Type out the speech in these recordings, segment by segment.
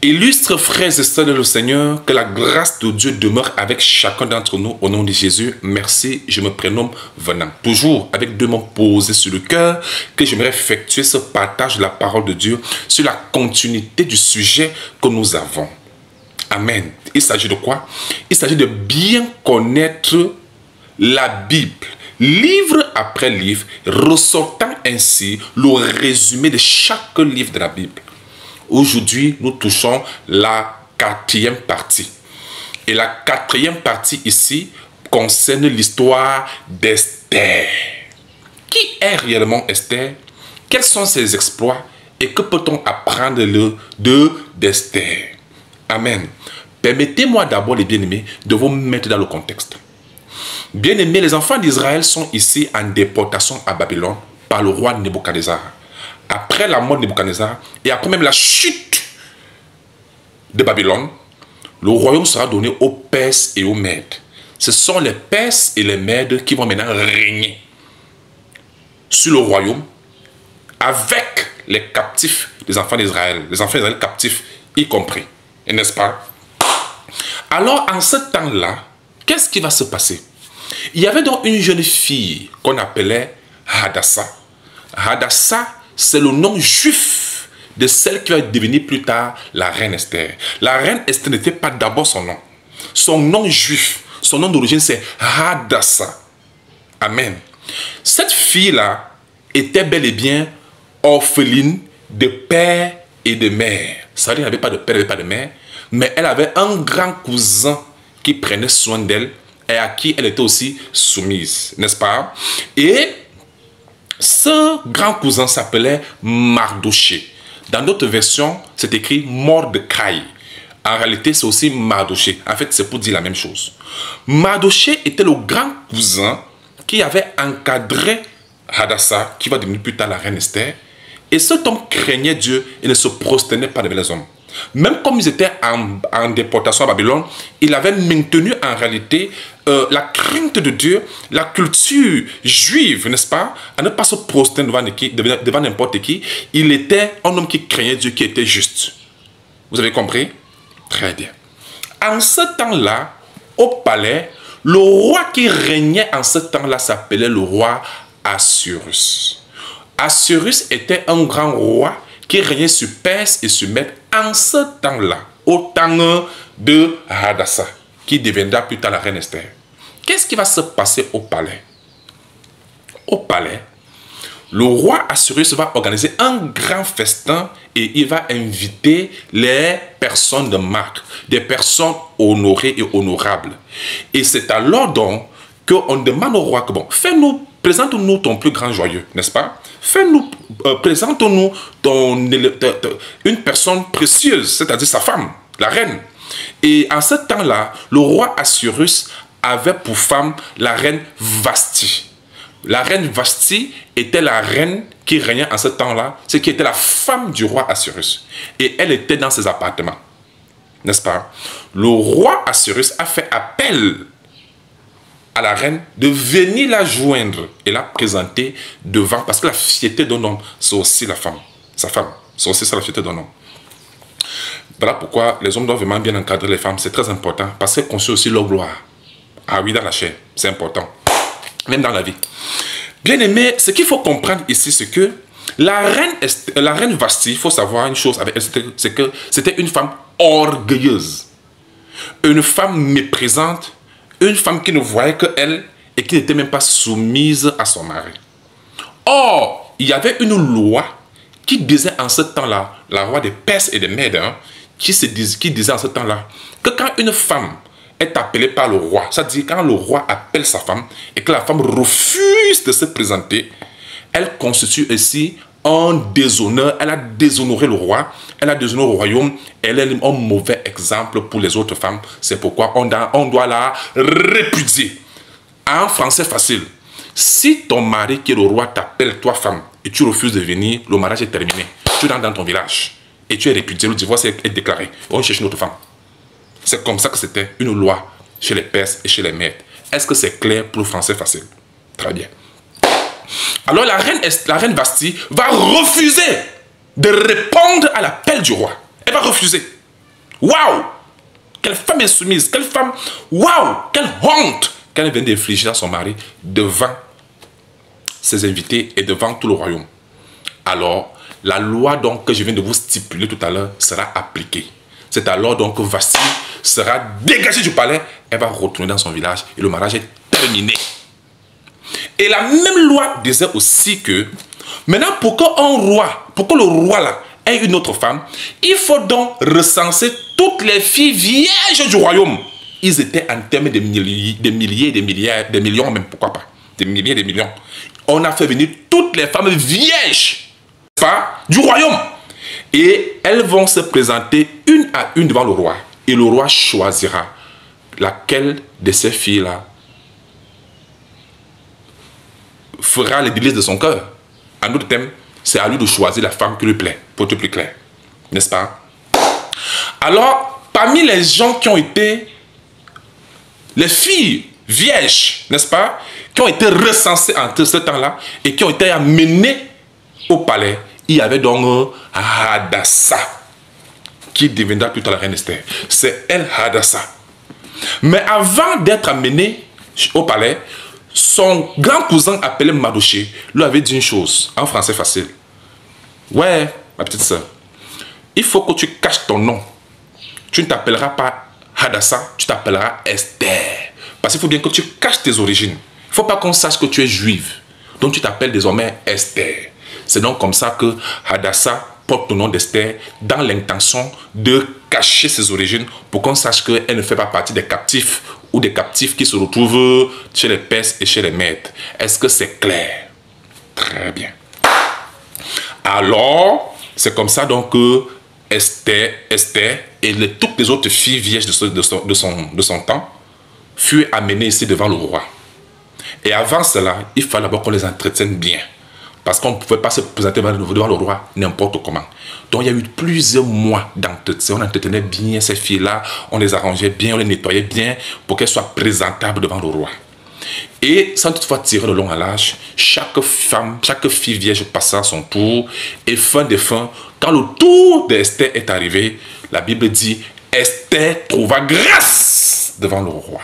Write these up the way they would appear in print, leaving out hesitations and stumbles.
Illustres frères et sœurs de le Seigneur, que la grâce de Dieu demeure avec chacun d'entre nous au nom de Jésus. Merci, je me prénomme Venant. Toujours avec deux mots posés sur le cœur, que j'aimerais effectuer ce partage de la parole de Dieu sur la continuité du sujet que nous avons. Amen. Il s'agit de quoi? Il s'agit de bien connaître la Bible, livre après livre, ressortant ainsi le résumé de chaque livre de la Bible. Aujourd'hui, nous touchons la 4e partie. Et la 4e partie ici concerne l'histoire d'Esther. Qui est réellement Esther? Quels sont ses exploits? Et que peut-on apprendre d'Esther? Amen. Permettez-moi d'abord, les bien-aimés, de vous mettre dans le contexte. Bien-aimés, les enfants d'Israël sont ici en déportation à Babylone par le roi Nebuchadnezzar. Après la mort de Nebuchadnezzar et après même la chute de Babylone, le royaume sera donné aux Perses et aux Mèdes. Ce sont les Perses et les Mèdes qui vont maintenant régner sur le royaume avec les captifs des enfants d'Israël, les enfants d'Israël captifs y compris, n'est-ce pas? Alors en ce temps-là, qu'est-ce qui va se passer? Il y avait donc une jeune fille qu'on appelait Hadassah. Hadassah, c'est le nom juif de celle qui va devenir plus tard la reine Esther. La reine Esther n'était pas d'abord son nom. Son nom juif, son nom d'origine, c'est Hadassah. Amen. Cette fille-là était bel et bien orpheline de père et de mère. Ça veut dire qu'elle n'avait pas de père et pas de mère, mais elle avait un grand cousin qui prenait soin d'elle et à qui elle était aussi soumise, n'est-ce pas? Et ce grand cousin s'appelait Mardoché. Dans d'autres versions, c'est écrit Mordecai. En réalité, c'est aussi Mardoché. En fait, c'est pour dire la même chose. Mardoché était le grand cousin qui avait encadré Hadassah, qui va devenir plus tard la reine Esther. Et cet homme craignait Dieu et ne se prosternait pas devant les hommes. Même comme ils étaient en déportation à Babylone, il avait maintenu en réalité la crainte de Dieu, la culture juive, n'est-ce pas? À ne pas se prosterner devant n'importe qui. Il était un homme qui craignait Dieu, qui était juste. Vous avez compris? Très bien. En ce temps-là, au palais, le roi qui régnait en ce temps-là s'appelait le roi Assuérus. Assuérus était un grand roi qui régnait sur Perse et sur Mède en ce temps-là, au temps de Hadassah, qui deviendra plus tard la reine Esther. Qu'est-ce qui va se passer au palais? Au palais, le roi Assuérus va organiser un grand festin et il va inviter les personnes de marque, des personnes honorées et honorables. Et c'est alors donc qu'on demande au roi que, bon, présente-nous ton plus grand joyeux, n'est-ce pas? Présente-nous une personne précieuse, c'est-à-dire sa femme, la reine. Et en ce temps-là, le roi Assuérus avait pour femme la reine Vashti. La reine Vashti était la reine qui régnait en ce temps-là, ce qui était la femme du roi Assuérus. Et elle était dans ses appartements, n'est-ce pas? Le roi Assuérus a fait appel à la reine de venir la joindre et la présenter devant, parce que la fierté d'un homme, c'est aussi la femme, sa femme, c'est aussi ça la fierté d'un homme. Voilà pourquoi les hommes doivent vraiment bien encadrer les femmes, c'est très important, parce qu'elles construisent aussi leur gloire. Ah oui, dans la chair, c'est important, même dans la vie. Bien aimé, ce qu'il faut comprendre ici, c'est que la reine Vashti, il faut savoir une chose avec elle, c'est que c'était une femme orgueilleuse, une femme méprisante, une femme qui ne voyait que elle et qui n'était même pas soumise à son mari. Or, il y avait une loi qui disait en ce temps-là, la loi des Perses et des Mèdes, qui disait en ce temps-là, que quand une femme est appelée par le roi, c'est-à-dire quand le roi appelle sa femme et que la femme refuse de se présenter, elle constitue ici un déshonneur, elle a déshonoré le roi, elle a déshonoré le royaume, elle est un mauvais exemple pour les autres femmes. C'est pourquoi on doit la répudier. En français facile, si ton mari qui est le roi t'appelle toi femme et tu refuses de venir, le mariage est terminé. Tu rentres dans ton village et tu es répudié, le divorce est déclaré. On cherche une autre femme. C'est comme ça que c'était une loi chez les Perses et chez les Mèdes. Est-ce que c'est clair pour le français facile? Très bien. Alors la reine Vashti va refuser de répondre à l'appel du roi. Elle va refuser. Waouh! Quelle femme insoumise, quelle femme, waouh! Quelle honte qu'elle vient d'infliger à son mari devant ses invités et devant tout le royaume. Alors, la loi donc que je viens de vous stipuler tout à l'heure sera appliquée. C'est alors donc que Vasti sera dégagée du palais, elle va retourner dans son village et le mariage est terminé. Et la même loi disait aussi que maintenant pour que le roi là ait une autre femme, il faut donc recenser toutes les filles vierges du royaume. Ils étaient en termes de milliers, des milliards, des millions même, pourquoi pas, des milliers, des millions. On a fait venir toutes les femmes vierges du royaume. Et elles vont se présenter une à une devant le roi. Et le roi choisira laquelle de ces filles-là fera les délices de son cœur. En d'autres termes, c'est à lui de choisir la femme qui lui plaît, pour être plus clair. N'est-ce pas? Alors, parmi les gens qui ont été les filles vierges, n'est-ce pas, qui ont été recensées entre ce temps-là et qui ont été amenées au palais, il y avait donc Hadassa, qui deviendra plus tard la reine Esther. C'est elle, Hadassa. Mais avant d'être amenée au palais, son grand cousin appelé Mardoché lui avait dit une chose, en français facile. Ouais, ma petite soeur, il faut que tu caches ton nom. Tu ne t'appelleras pas Hadassa, tu t'appelleras Esther. Parce qu'il faut bien que tu caches tes origines. Il ne faut pas qu'on sache que tu es juive. Donc tu t'appelles désormais Esther. C'est donc comme ça que Hadassa porte le nom d'Esther dans l'intention de cacher ses origines pour qu'on sache qu'elle ne fait pas partie des captifs ou des captifs qui se retrouvent chez les Perses et chez les Mèdes. Est-ce que c'est clair? Très bien. Alors, c'est comme ça donc que Esther et toutes les autres filles vierges de son temps furent amenées ici devant le roi. Et avant cela, il fallait d'abord qu'on les entretienne bien. Parce qu'on ne pouvait pas se présenter devant le roi n'importe comment. Donc il y a eu plusieurs mois d'entretien. On entretenait bien ces filles-là, on les arrangeait bien, on les nettoyait bien pour qu'elles soient présentables devant le roi. Et sans toutefois tirer le long à large, chaque fille vierge passait à son tour. Et fin de fin, quand le tour d'Esther est arrivé, la Bible dit, Esther trouva grâce devant le roi.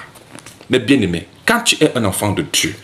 Mais bien aimé, quand tu es un enfant de Dieu,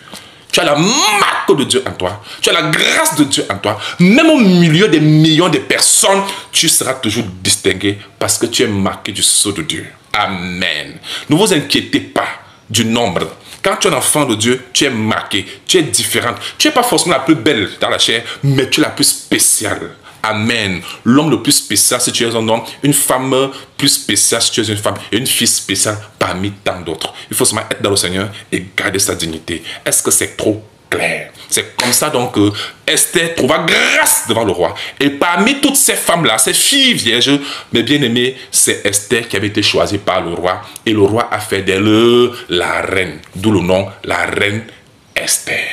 tu as la marque de Dieu en toi. Tu as la grâce de Dieu en toi. Même au milieu des millions de personnes, tu seras toujours distingué parce que tu es marqué du sceau de Dieu. Amen. Ne vous inquiétez pas du nombre. Quand tu es un enfant de Dieu, tu es marqué. Tu es différente. Tu n'es pas forcément la plus belle dans la chair, mais tu es la plus spéciale. Amen. L'homme le plus spécial si tu es un homme, une femme plus spéciale si tu es une femme, et une fille spéciale parmi tant d'autres. Il faut seulement être dans le Seigneur et garder sa dignité. Est-ce que c'est trop clair? C'est comme ça donc que Esther trouva grâce devant le roi. Et parmi toutes ces femmes-là, ces filles vierges, mes bien-aimés, c'est Esther qui avait été choisie par le roi. Et le roi a fait d'elle la reine. D'où le nom, la reine Esther.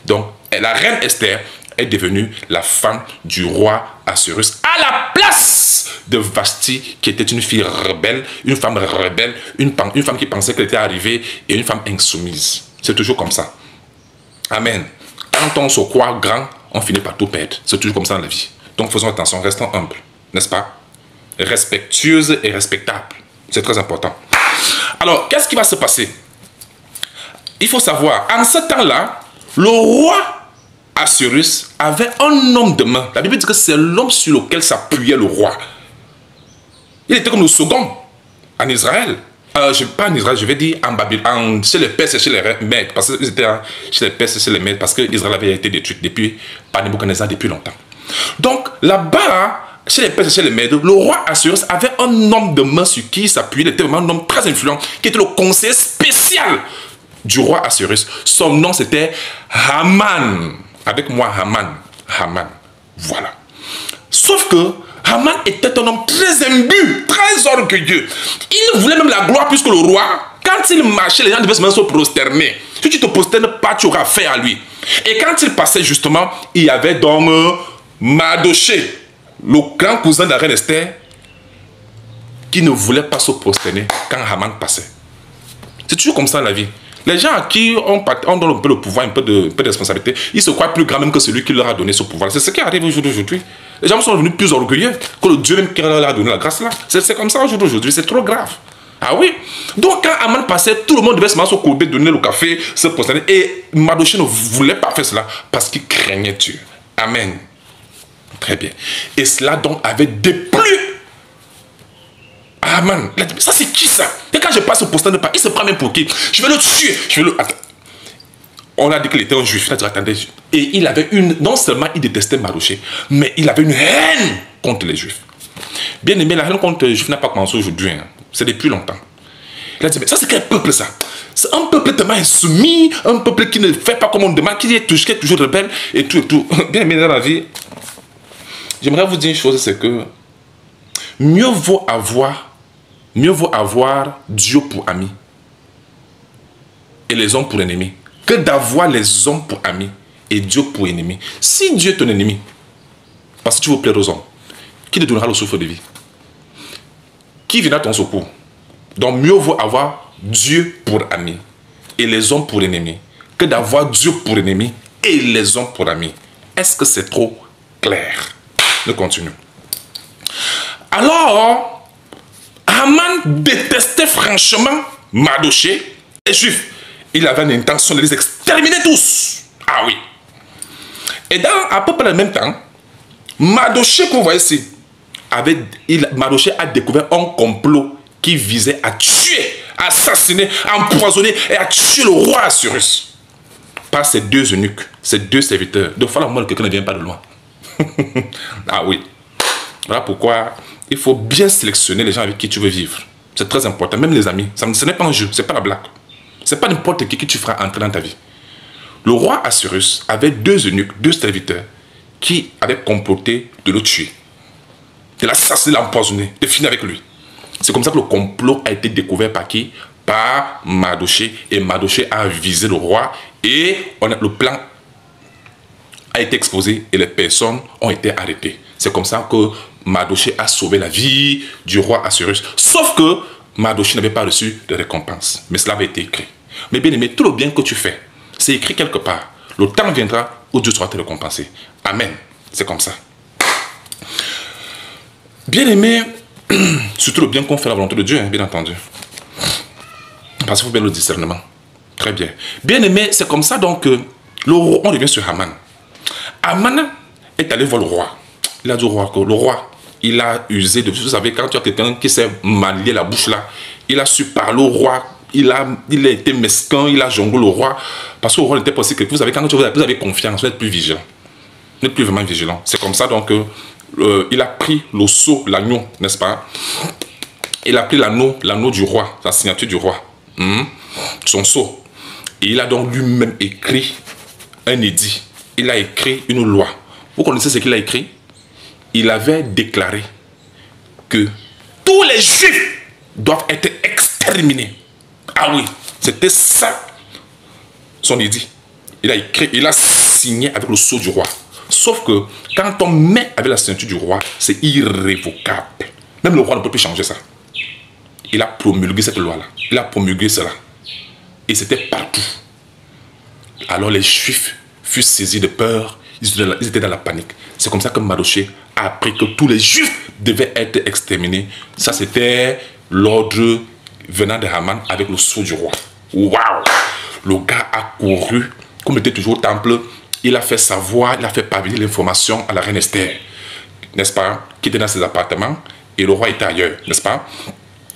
Donc, la reine Esther est devenue la femme du roi Assuérus à la place de Vasti, qui était une fille rebelle, une femme rebelle, une femme qui pensait qu'elle était arrivée et une femme insoumise. C'est toujours comme ça. Amen. Quand on se croit grand, on finit par tout perdre. C'est toujours comme ça dans la vie. Donc faisons attention, restons humbles, n'est-ce pas? Respectueuses et respectables. C'est très important. Alors, qu'est-ce qui va se passer? Il faut savoir, en ce temps-là, le roi Assuérus avait un homme de main. La Bible dit que c'est l'homme sur lequel s'appuyait le roi. Il était comme le second en Israël. Pas en Israël, je vais dire en Babylone, chez les Perses et chez les Mèdes. Parce qu'ils étaient chez les Perses et chez les Mèdes, parce que Israël avait été détruit par Nebuchadnezzar depuis longtemps. Donc là-bas, chez les Perses et chez les Mèdes, le roi Assuérus avait un homme de main sur qui il s'appuyait. Il était vraiment un homme très influent, qui était le conseiller spécial du roi Assuérus. Son nom c'était Haman. Avec moi, Haman. Voilà. Sauf que Haman était un homme très imbu, très orgueilleux. Il voulait même la gloire plus que le roi. Quand il marchait, les gens devaient se prosterner. Si tu ne te prosternes pas, tu auras affaire à lui. Et quand il passait justement, il y avait donc Mardoché, le grand cousin de la reine Esther, qui ne voulait pas se prosterner quand Haman passait. C'est toujours comme ça dans la vie. Les gens à qui on donne un peu de pouvoir, un peu de responsabilité, ils se croient plus grands même que celui qui leur a donné ce pouvoir. C'est ce qui arrive aujourd'hui. Les gens sont devenus plus orgueilleux que le Dieu même qui leur a donné la grâce là. C'est comme ça aujourd'hui, c'est trop grave. Ah oui. Donc quand Aman passait, tout le monde devait se courber, donner le café, se prosterner. Et Mardochée ne voulait pas faire cela parce qu'il craignait Dieu. Amen. Très bien. Et cela donc avait déplu Aman. Ça c'est qui ça? Et quand je passe au postant de pas, il se prend même pour qui? Je vais le tuer. Attends. On a dit qu'il était un juif. Attendez. Et il avait non seulement il détestait Mardochée, mais il avait une haine contre les juifs. Bien aimé, la haine contre les juifs n'a pas commencé aujourd'hui. Hein. C'est depuis longtemps. Il a dit, mais ça c'est quel peuple ça? C'est un peuple tellement insoumis, un peuple qui ne fait pas comme on demande, qui est toujours rebelle et tout et tout. Bien aimé dans la vie, j'aimerais vous dire une chose, c'est que mieux vaut avoir Dieu pour ami et les hommes pour ennemis que d'avoir les hommes pour amis et Dieu pour ennemi. Si Dieu est ton ennemi, parce que tu veux plaire aux hommes, qui te donnera le souffle de vie? Qui viendra à ton secours? Donc mieux vaut avoir Dieu pour ami et les hommes pour ennemis que d'avoir Dieu pour ennemi et les hommes pour amis. Est-ce que c'est trop clair? Nous continuons. Alors, Haman détestait franchement Mardochée et Juifs. Il avait une intention de les exterminer tous. Ah oui. Et dans à peu près le même temps, Mardochée, qu'on voit ici, Mardochée a découvert un complot qui visait à tuer, à assassiner, à empoisonner et à tuer le roi Assuérus par ces deux eunuques, ces deux serviteurs. Donc, il faut que quelqu'un ne vienne pas de loin. Ah oui. Voilà pourquoi il faut bien sélectionner les gens avec qui tu veux vivre. C'est très important, même les amis. Ce n'est pas un jeu, ce n'est pas la blague. Ce n'est pas n'importe qui que tu feras entrer dans ta vie. Le roi Assuérus avait deux eunuques, deux serviteurs, qui avaient comploté de le tuer, de l'assassiner, de l'empoisonner, de finir avec lui. C'est comme ça que le complot a été découvert par qui? Par Mardochée. Et Mardochée a visé le roi et le plan a été exposé et les personnes ont été arrêtées. C'est comme ça que Mardochée a sauvé la vie du roi Assuérus. Sauf que Mardochée n'avait pas reçu de récompense. Mais cela avait été écrit. Mais bien aimé, tout le bien que tu fais, c'est écrit quelque part. Le temps viendra où Dieu sera te récompensé. Amen. C'est comme ça. Bien aimé, surtout le bien qu'on fait la volonté de Dieu, hein, bien entendu. Parce qu'il faut bien le discernement. Très bien. Bien aimé, c'est comme ça donc que on revient sur Haman. Haman est allé voir le roi. Il a dit au roi que le roi, il a usé de... Vous savez, quand tu as quelqu'un qui s'est manié la bouche là, il a su parler au roi, il a été mesquin, il a jonglé le roi. Parce que le roi n'était pas aussi que... Vous savez, quand vous avez confiance, vous êtes plus vigilant. Vous n'êtes plus vraiment vigilant. C'est comme ça donc il a pris le sceau, l'agneau, n'est-ce pas? Il a pris l'anneau du roi, la signature du roi, son sceau. Et il a donc lui-même écrit un édit. Il a écrit une loi. Vous connaissez ce qu'il a écrit? Il avait déclaré que tous les juifs doivent être exterminés. Ah oui, c'était ça son édit. Il a écrit, il a signé avec le sceau du roi. Sauf que quand on met avec la signature du roi, c'est irrévocable. Même le roi ne peut plus changer ça. Il a promulgué cette loi-là. Il a promulgué cela. Et c'était partout. Alors les Juifs furent saisis de peur. Ils étaient dans la panique. C'est comme ça que Mardochée a appris que tous les Juifs devaient être exterminés. Ça, c'était l'ordre venant de Haman avec le sceau du roi. Waouh! Le gars a couru, comme il était toujours au temple. Il a fait savoir, il a fait parvenir l'information à la reine Esther, n'est-ce pas, qui était dans ses appartements, et le roi était ailleurs, n'est-ce pas.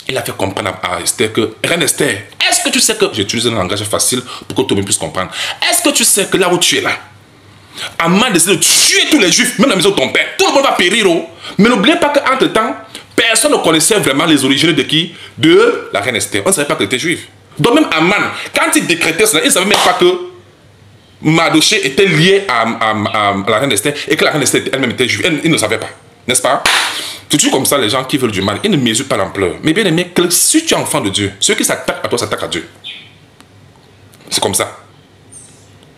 Il a fait comprendre à Esther que, reine Esther, est-ce que tu sais que, j'utilise un langage facile pour que tout le monde puisse comprendre, est-ce que tu sais que là où tu es là, Haman décide de tuer tous les juifs, même la maison de ton père, tout le monde va périr, oh. Mais n'oubliez pas qu'entre-temps, personne ne connaissait vraiment les origines de qui? De la reine Esther. On ne savait pas qu'elle était juive. Donc même Haman, quand il décrétait cela, il ne savait même pas que Mardochée était lié à la reine Esther et que la reine Esther elle-même était juive. Il ne savait pas, n'est-ce pas? C'est toujours comme ça, les gens qui veulent du mal, ils ne mesurent pas l'ampleur. Mais bien aimé, si tu es enfant de Dieu, ceux qui s'attaquent à toi s'attaquent à Dieu. C'est comme ça.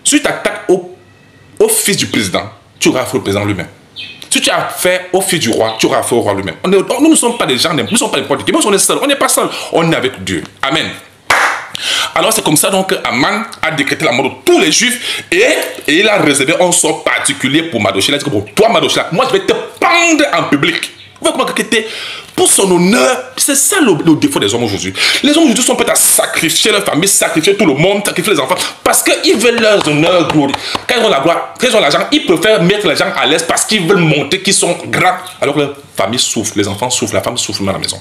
Si tu t'attaques au fils du président, tu auras affaire au président lui-même. Si tu as affaire au fils du roi, tu auras affaire au roi lui-même. Nous ne sommes pas des gens, nous ne sommes pas n'importe qui. Nous, on est seuls, on n'est pas seuls, on est avec Dieu. Amen. Alors c'est comme ça donc que Aman a décrété la mort de tous les juifs et il a réservé un sort particulier pour Mardochée. Il a dit que bon, toi Mardochée, moi je vais te pendre en public. Vous voyez comment c'était pour son honneur. C'est ça le défaut des hommes aujourd'hui. Les hommes aujourd'hui sont prêts à sacrifier leur famille, sacrifier tout le monde, sacrifier les enfants parce qu'ils veulent leur honneur, gloire. Quand ils ont la gloire, quand ils ont l'argent, ils préfèrent mettre les gens à l'aise parce qu'ils veulent montrer qu'ils sont grands. Alors que leur famille souffre, les enfants souffrent, la femme souffre dans la maison.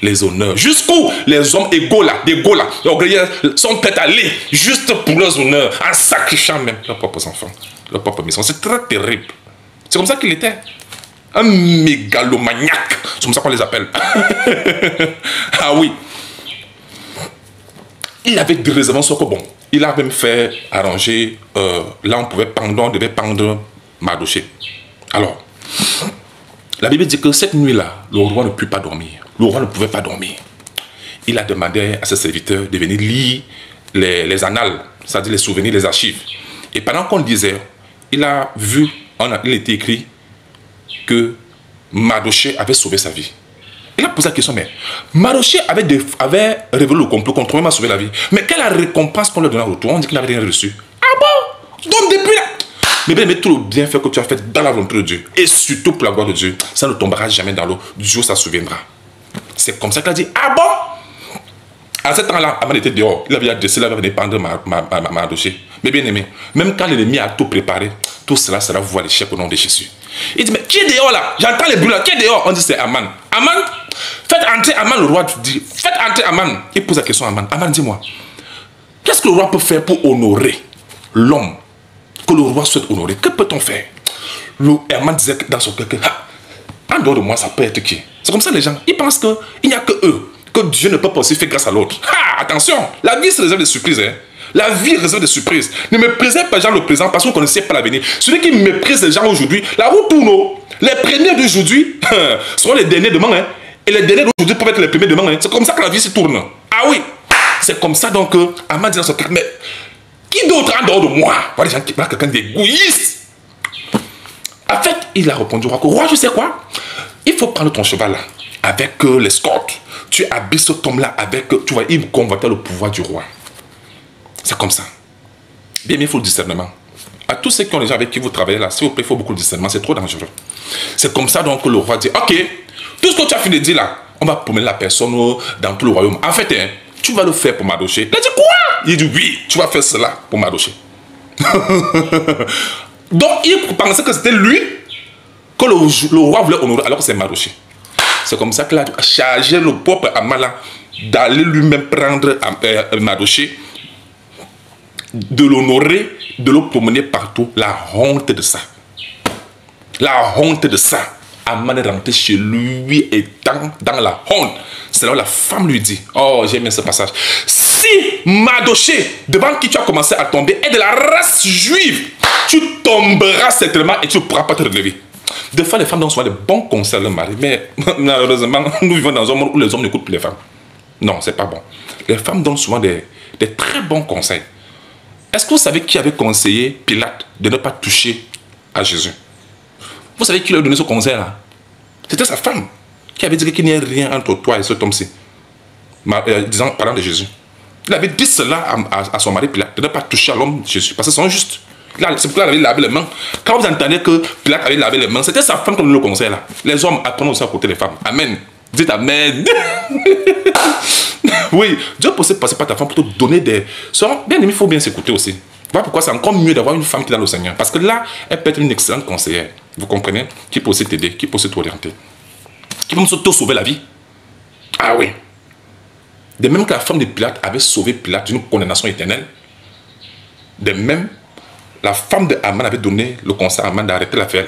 Les honneurs. Jusqu'où les hommes égaux là, les orgueilleux sont prêts à aller juste pour leurs honneurs, en sacrifiant même leurs propres enfants, leurs propres maisons. C'est très terrible. C'est comme ça qu'il était. Un mégalomaniaque. C'est comme ça qu'on les appelle. Ah oui. Il avait des raisonnements sur que bon, il a même fait arranger, là on devait pendre Mardochée. Alors, la Bible dit que cette nuit-là, le roi ne put pas dormir. Le roi ne pouvait pas dormir. Il a demandé à ses serviteurs de venir lire les annales, c'est-à-dire les souvenirs, les archives. Et pendant qu'on lisait, il a vu, il était écrit que Mardochée avait sauvé sa vie. Il a posé la question, mais Mardochée avait révélé le complot contre lui, a sauvé la vie. Mais quelle est la récompense qu'on lui donne en retour? On dit qu'il n'avait rien reçu. Ah bon? Donc depuis là, mais bien, tout le bienfait que tu as fait dans la volonté de Dieu, et surtout pour la gloire de Dieu, ça ne tombera jamais dans l'eau. Dieu s'en souviendra. C'est comme ça qu'il a dit, ah bon? À ce temps-là, Aman était dehors. Il avait adressé, il avait venu prendre Mardochée. Mais bien aimé, même quand l'ennemi a tout préparé, tout cela sera voué à l'échec au nom de Jésus. Il dit, mais qui est dehors là? J'entends les bruits là, qui est dehors? On dit, c'est Aman. Aman, faites entrer Aman, le roi dit, faites entrer Aman. Il pose la question à Aman. Aman, dis-moi, qu'est-ce que le roi peut faire pour honorer l'homme que le roi souhaite honorer? Que peut-on faire? Aman disait dans son cœur que, en dehors de moi, ça peut être qui? C'est comme ça les gens, ils pensent qu'il n'y a que eux, que Dieu ne peut pas aussi faire grâce à l'autre. Attention, la vie se réserve des surprises. Hein. La vie réserve des surprises. Ne méprisez pas les gens le présent parce que vous ne connaissez pas l'avenir. Celui qui méprise les gens aujourd'hui, la roue tourne. Les premiers d'aujourd'hui seront les derniers demain. Hein. Et les derniers d'aujourd'hui peuvent être les premiers demain. Hein. C'est comme ça que la vie se tourne. Ah oui, c'est comme ça donc Aman dit dans son cœur, mais qui d'autre en dehors de moi? Voilà les gens qui parlent quelqu'un d'égoïste. En fait, il a répondu au roi, roi, je sais quoi? Il faut prendre ton cheval là, avec l'escorte. Tu habilles ce homme-là avec, tu vois, il convoitait le pouvoir du roi. C'est comme ça. Bien, mais il faut le discernement. À tous ceux qui ont les gens avec qui vous travaillez là, s'il vous plaît, il faut beaucoup de discernement, c'est trop dangereux. C'est comme ça donc que le roi dit, ok, tout ce que tu as fini de dire là, on va promener la personne dans tout le royaume. En fait, hein, tu vas le faire pour Mardochée. Il a dit quoi? Il dit oui, tu vas faire cela pour Mardochée. Donc il pensait que c'était lui que le roi voulait honorer, alors que c'est Mardochée. C'est comme ça qu'il a chargé le propre Aman d'aller lui-même prendre Mardochée, de l'honorer, de le promener partout. La honte de ça. La honte de ça. Aman est rentré chez lui étant dans la honte. C'est là où la femme lui dit, oh j'ai aimé ce passage, si Mardochée, devant qui tu as commencé à tomber, est de la race juive, tu tomberas certainement et tu ne pourras pas te relever. Des fois, les femmes donnent souvent des bons conseils à leur mari, mais malheureusement, nous vivons dans un monde où les hommes n'écoutent plus les femmes. Non, c'est pas bon. Les femmes donnent souvent des très bons conseils. Est-ce que vous savez qui avait conseillé Pilate de ne pas toucher à Jésus? Vous savez qui lui a donné ce conseil-là? C'était sa femme qui avait dit qu'il n'y a rien entre toi et cet homme-ci. Parlant de Jésus. Il avait dit cela à son mari Pilate, de ne pas toucher à l'homme Jésus, parce qu'ils sont justes. C'est pourquoi il avait lavé les mains. Quand vous entendez que Pilate avait lavé les mains, c'était sa femme qui nous le conseil là. Les hommes apprennent aussi à côté des femmes. Amen. Dites Amen. Oui, Dieu possède passer par ta femme pour te donner des... Bien aimé, il faut bien s'écouter aussi. Voilà pourquoi c'est encore mieux d'avoir une femme qui est dans le Seigneur. Parce que là, elle peut être une excellente conseillère. Vous comprenez? Qui peut aussi t'aider, qui peut aussi t'orienter. Qui peut te sauver la vie. Ah oui. De même que la femme de Pilate avait sauvé Pilate d'une condamnation éternelle, de même, la femme de Aman avait donné le conseil à Aman d'arrêter l'affaire.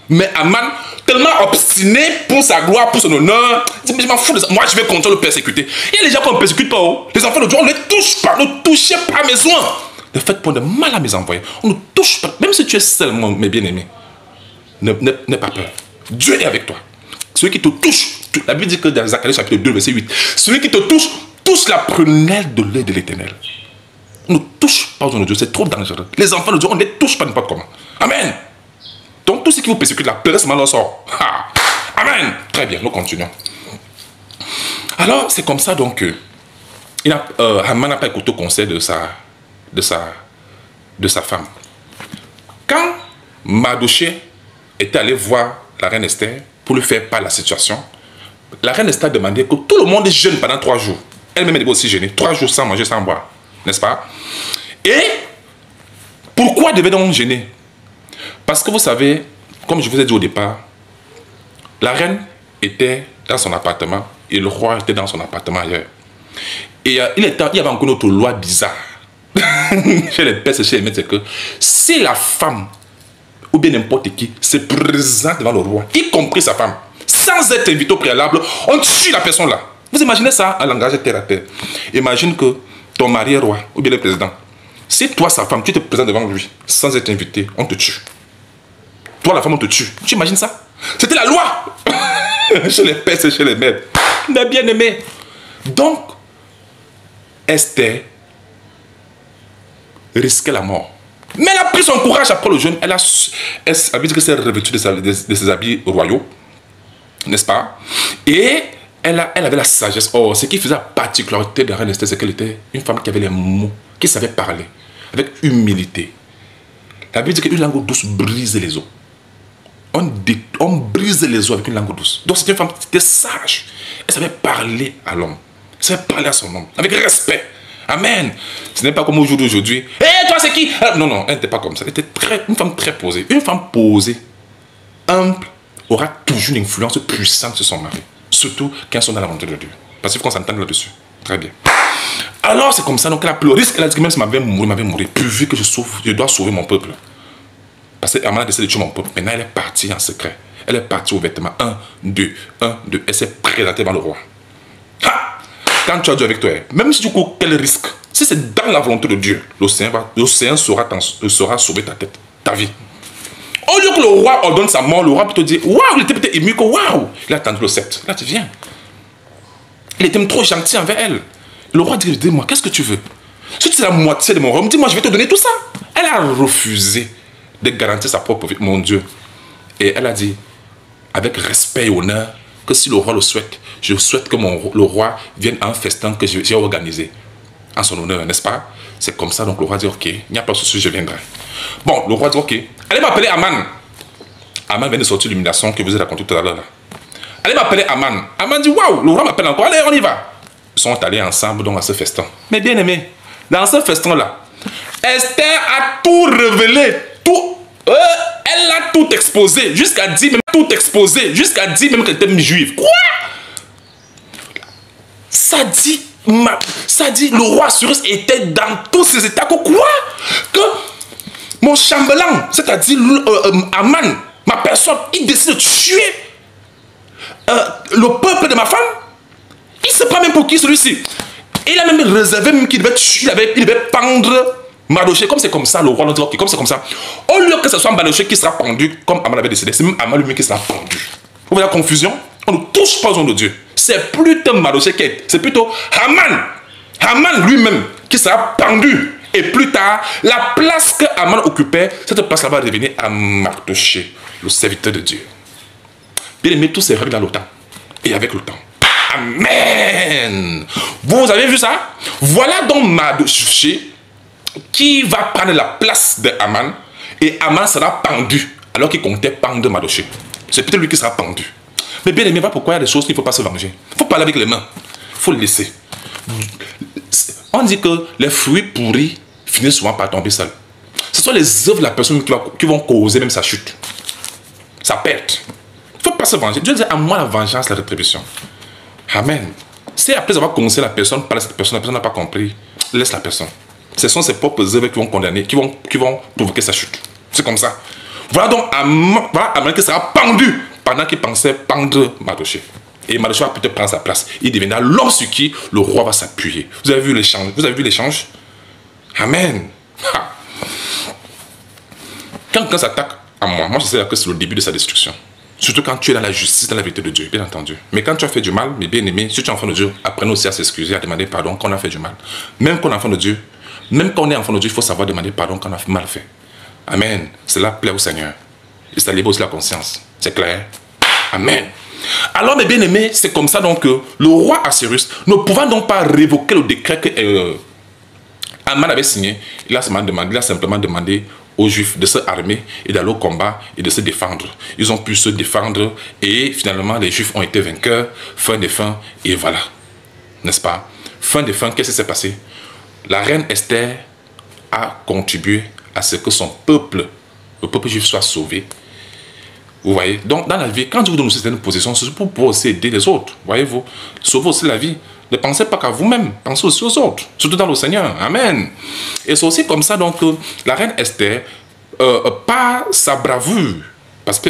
Mais Aman, tellement obstiné pour sa gloire, pour son honneur, il dit, mais je m'en fous de ça. Moi, je vais continuer de le persécuter. Il y a des gens qui ne me persécutent pas. Oh. Les enfants de Dieu, on ne les touche pas. Ne touchez pas mes soins. Ne faites pas de mal à mes envoyés. On ne touche pas. Même si tu es seul, mes bien-aimés, n'aie pas peur. Dieu est avec toi. Celui qui te touche, la Bible dit que dans Zacharie chapitre 2, verset 8, celui qui te touche, touche la prunelle de l'œil de l'Éternel. On ne touche pas aux hommes de Dieu, c'est trop dangereux. Les enfants de Dieu, on ne les touche pas n'importe comment. Amen. Donc tout ce qui vous persécute là, pleurez ce mal en sort. Amen. Très bien, nous continuons. Alors, c'est comme ça donc Haman n'a pas écouté le conseil de sa femme. Quand Mardochée était allé voir la reine Esther pour lui faire part de la situation, la reine Esther demandait que tout le monde jeûne pendant 3 jours. Elle-même devait aussi jeûner. 3 jours sans manger, sans boire. N'est-ce pas? Et pourquoi devait-on jeûner? Parce que vous savez, comme je vous ai dit au départ, la reine était dans son appartement et le roi était dans son appartement ailleurs. Et il y avait encore une autre loi bizarre chez les pères et chez les maîtres, c'est que si la femme ou bien n'importe qui se présente devant le roi, y compris sa femme, sans être invité au préalable, on tue la personne là. Vous imaginez ça en langage terre à terre. Imagine que ton mari est roi ou bien le président. Si toi, sa femme, tu te présentes devant lui sans être invité, on te tue. Toi, la femme, on te tue. Tu imagines ça? C'était la loi chez les pères et chez les mères. Mais bien aimé. Donc, Esther risquait la mort. Mais elle a pris son courage après le jeûne. Elle a dit que c'est revêtue de ses habits royaux. N'est-ce pas? Et elle avait la sagesse. Oh, ce qui faisait la particularité de la reine Esther, c'est qu'elle était une femme qui avait les mots, qui savait parler, avec humilité. La Bible dit qu'une langue douce brise les os. On brise les os avec une langue douce. Donc c'était une femme qui était sage. Elle savait parler à l'homme. Elle savait parler à son homme, avec respect. Amen. Ce n'est pas comme au jour d'aujourd'hui. Hé, toi c'est qui? Non, non, elle n'était pas comme ça. Elle était une femme très posée. Une femme posée, humble, aura toujours une influence puissante sur son mari. Surtout quand ils sont dans la volonté de Dieu. Parce qu'il faut qu'on s'entende là-dessus. Très bien. Alors c'est comme ça, donc elle a pleuré. Elle a dit que même si ma vie m'avait mouru, pourvu que je dois sauver mon peuple. Parce qu'elle a décidé de tuer mon peuple. Maintenant elle est partie en secret. Elle est partie au vêtement. 1, 2, 1, 2. Elle s'est présentée devant le roi. Ha! Quand tu as Dieu avec toi, même si tu cours quel risque, si c'est dans la volonté de Dieu, l'océan saura sauver ta tête, ta vie. Au lieu que le roi ordonne sa mort, le roi peut te dire, waouh, il était peut-être ému que waouh, il a attendu le sceptre. Là, tu viens. Il était même trop gentil envers elle. Le roi dit, dis-moi, qu'est-ce que tu veux? Si tu es la moitié de mon royaume, dis-moi, je vais te donner tout ça. Elle a refusé de garantir sa propre vie, mon Dieu. Et elle a dit, avec respect et honneur, que si le roi le souhaite, je souhaite que le roi vienne à un festin que j'ai organisé en son honneur, n'est-ce pas? C'est comme ça, donc le roi dit, ok, il n'y a pas de souci, je viendrai. Bon, le roi dit, ok, allez m'appeler Aman. Aman vient de sortir l'humiliation que vous avez racontée tout à l'heure. Allez m'appeler Aman. Aman dit, waouh, le roi m'appelle encore, allez, on y va. Ils sont allés ensemble donc à ce festin. Mais bien aimé, dans ce festin-là, Esther a tout révélé, tout. Elle a tout exposé, jusqu'à dire même tout exposé, jusqu'à dire même qu'elle était juive. Quoi? Ça dit le roi Cyrus était dans tous ses états. Quoi? Que mon chambellan, c'est-à-dire Aman, ma personne, il décide de tuer le peuple de ma femme. Il ne sait pas même pour qui celui-ci. Et il a même réservé même qu'il devait tuer, il devait pendre Mardochée. Comme c'est comme ça, le roi nous dit, ok, comme c'est comme ça. Au lieu que ce soit Mardochée qui sera pendu, comme Aman avait décidé, c'est même Aman lui-même qui sera pendu. Vous voyez la confusion? On ne touche pas au nom de Dieu. C'est plutôt Mardochée qui est, c'est plutôt Haman. Haman lui-même qui sera pendu. Et plus tard, la place que Haman occupait, cette place-là va revenir à Mardochée, le serviteur de Dieu. Bien aimé, tout s'est réglé dans le temps. Et avec le temps. Amen. Vous avez vu ça? Voilà donc Mardochée qui va prendre la place de Haman. Et Haman sera pendu. Alors qu'il comptait pendre Mardochée. C'est peut-être lui qui sera pendu. Mais bien aimé, pourquoi il y a des choses qu'il ne faut pas se venger? Il faut parler avec les mains. Il faut le laisser. On dit que les fruits pourris finissent souvent par tomber seuls. Ce sont les œuvres de la personne qui vont causer même sa chute. Sa perte. Il ne faut pas se venger. Dieu dit à moi la vengeance, la rétribution. Amen. Si après avoir commencé la personne, par cette personne, la personne n'a pas compris, laisse la personne. Ce sont ses propres œuvres qui vont condamner, qui vont provoquer sa chute. C'est comme ça. Voilà donc Aman qui sera pendu pendant qu'il pensait pendre Mardochée. Et Mardochée va peut-être prendre sa place. Il deviendra l'homme sur qui le roi va s'appuyer. Vous avez vu l'échange? Vous avez vu l'échange? Amen. Ha. Quand quelqu'un s'attaque à moi je sais que c'est le début de sa destruction. Surtout quand tu es dans la justice, dans la vérité de Dieu, bien entendu. Mais quand tu as fait du mal, mes bien-aimés, si tu es enfant de Dieu, apprenez aussi à s'excuser, à demander pardon quand on a fait du mal. Même quand on est enfant de Dieu, il faut savoir demander pardon quand on a mal fait. Amen. Cela plaît au Seigneur. Et ça libère aussi la conscience. C'est clair? Amen. Alors, mes bien-aimés, c'est comme ça donc que le roi Assuérus, ne pouvant donc pas révoquer le décret que Aman avait signé, il a simplement demandé aux Juifs de se armer et d'aller au combat et de se défendre. Ils ont pu se défendre et finalement les Juifs ont été vainqueurs, fin des fins, et voilà. N'est-ce pas? Fin des fins, qu'est-ce qui s'est passé? La reine Esther a contribué à ce que son peuple, le peuple juif, soit sauvé. Vous voyez? Donc dans la vie, quand Dieu vous donne certaines positions, c'est pour pouvoir aussi aider les autres. Voyez-vous? Sauver aussi la vie. Ne pensez pas qu'à vous-même, pensez aussi aux autres, surtout dans le Seigneur. Amen. Et c'est aussi comme ça, donc, la reine Esther, par sa bravoure, parce que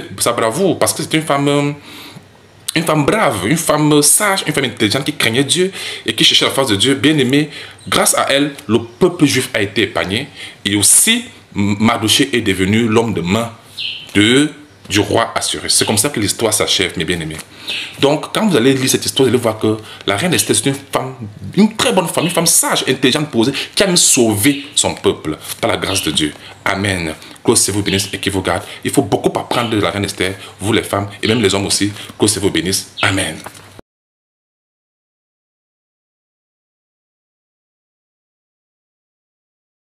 c'est une femme brave, une femme sage, une femme intelligente qui craignait Dieu et qui cherchait la face de Dieu, bien aimée. Grâce à elle, le peuple juif a été épargné. Et aussi, Mardochée est devenu l'homme de main du roi Assuérus. C'est comme ça que l'histoire s'achève, mes bien-aimés. Donc, quand vous allez lire cette histoire, vous allez voir que la reine Esther, c'est une femme, une très bonne femme, une femme sage, intelligente, posée, qui a même sauvé son peuple par la grâce de Dieu. Amen. Que Dieu vous bénisse et qu'il vous garde. Il faut beaucoup apprendre de la reine Esther, vous les femmes, et même les hommes aussi. Que Dieu vous bénisse. Amen.